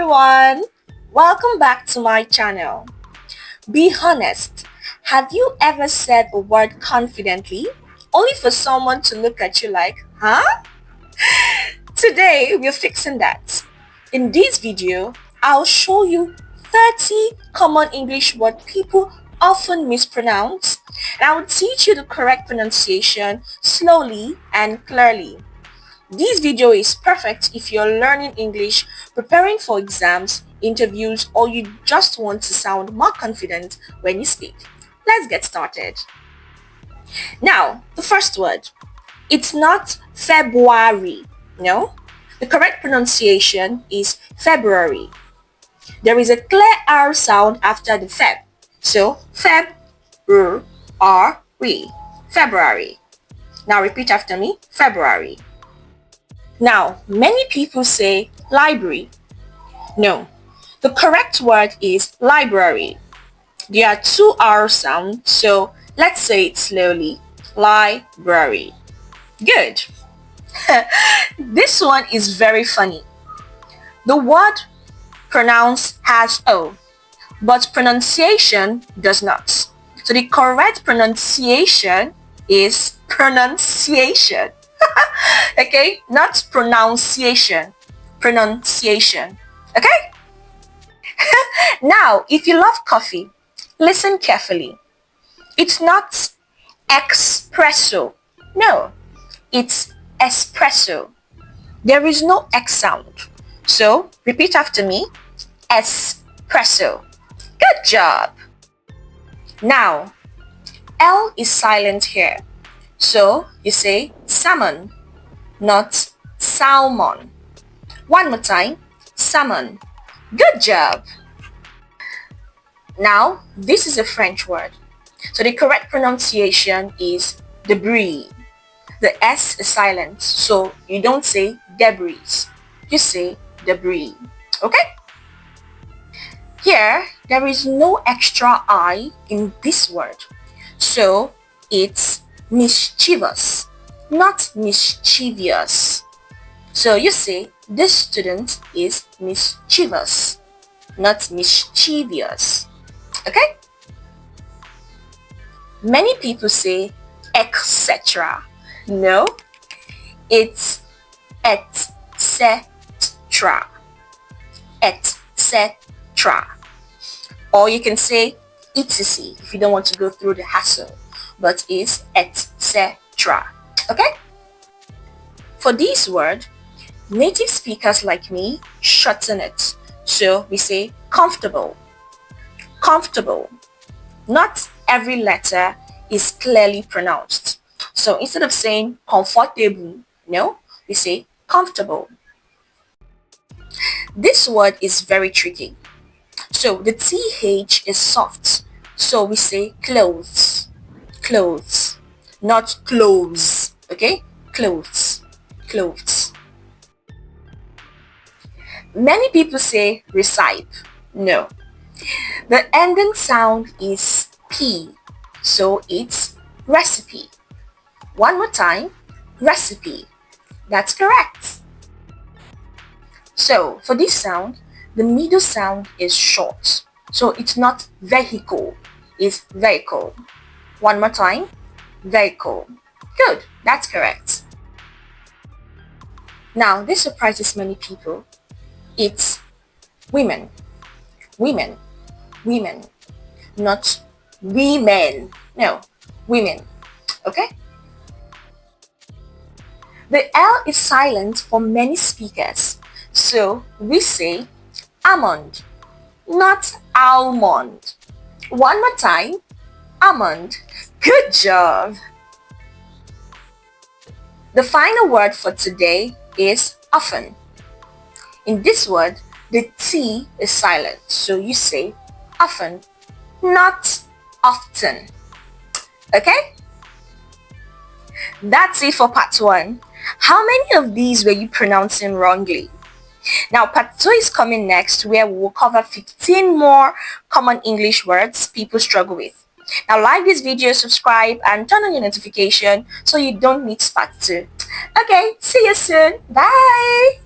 everyone! Welcome back to my channel. Be honest, have you ever said a word confidently only for someone to look at you like, huh? Today we're fixing that. In this video, I'll show you 30 common English words people often mispronounce, and I will teach you the correct pronunciation slowly and clearly. This video is perfect if you're learning English, preparing for exams, interviews, or you just want to sound more confident when you speak. Let's get started. Now, the first word. It's not February. No. The correct pronunciation is February. There is a clear R sound after the Feb. So, February. February. Now repeat after me. February. Now, many people say library. No, the correct word is library. There are two R sounds, so let's say it slowly. Library. Good. This one is very funny. The word pronounced has O, but pronunciation does not. So the correct pronunciation is pronunciation. Okay, not pronunciation, pronunciation. Okay. Now, if you love coffee, listen carefully. It's not espresso. No, it's espresso. There is no X sound. So repeat after me. Espresso. Good job. Now, L is silent here. So you say salmon, not salmon. One more time. Salmon. Good job. Now, this is a French word. So the correct pronunciation is debris. The S is silent, so you don't say debris. You say debris. Okay? Here, there is no extra I in this word. So it's mischievous, not mischievous. So you say this student is mischievous, not mischievous. Okay? Many people say etc. No, it's etc. Etc. Or you can say etc if you don't want to go through the hassle, but it's etc. Okay? For this word, native speakers like me shorten it. So we say comfortable. Comfortable. Not every letter is clearly pronounced. So instead of saying comfortable, no, we say comfortable. This word is very tricky. So the TH is soft. So we say clothes. Clothes. Not clothes. Okay? Clothes. Clothes. Many people say recipe. No. The ending sound is P. So it's recipe. One more time. Recipe. That's correct. So for this sound, the middle sound is short. So it's not vehicle. It's vehicle. One more time. Vehicle. Good. That's correct. Now, this surprises many people. It's women. Women. Women. Not women. No. Women. Okay? The L is silent for many speakers. So we say almond, not almond. One more time. Almond. Good job. The final word for today is often. In this word, the T is silent. So you say often, not often. Okay? That's it for part 1. How many of these were you pronouncing wrongly? Now part 2 is coming next, where we will cover 15 more common English words people struggle with. Now like this video, subscribe, and turn on your notification so you don't miss part 2. Okay, see you soon. Bye!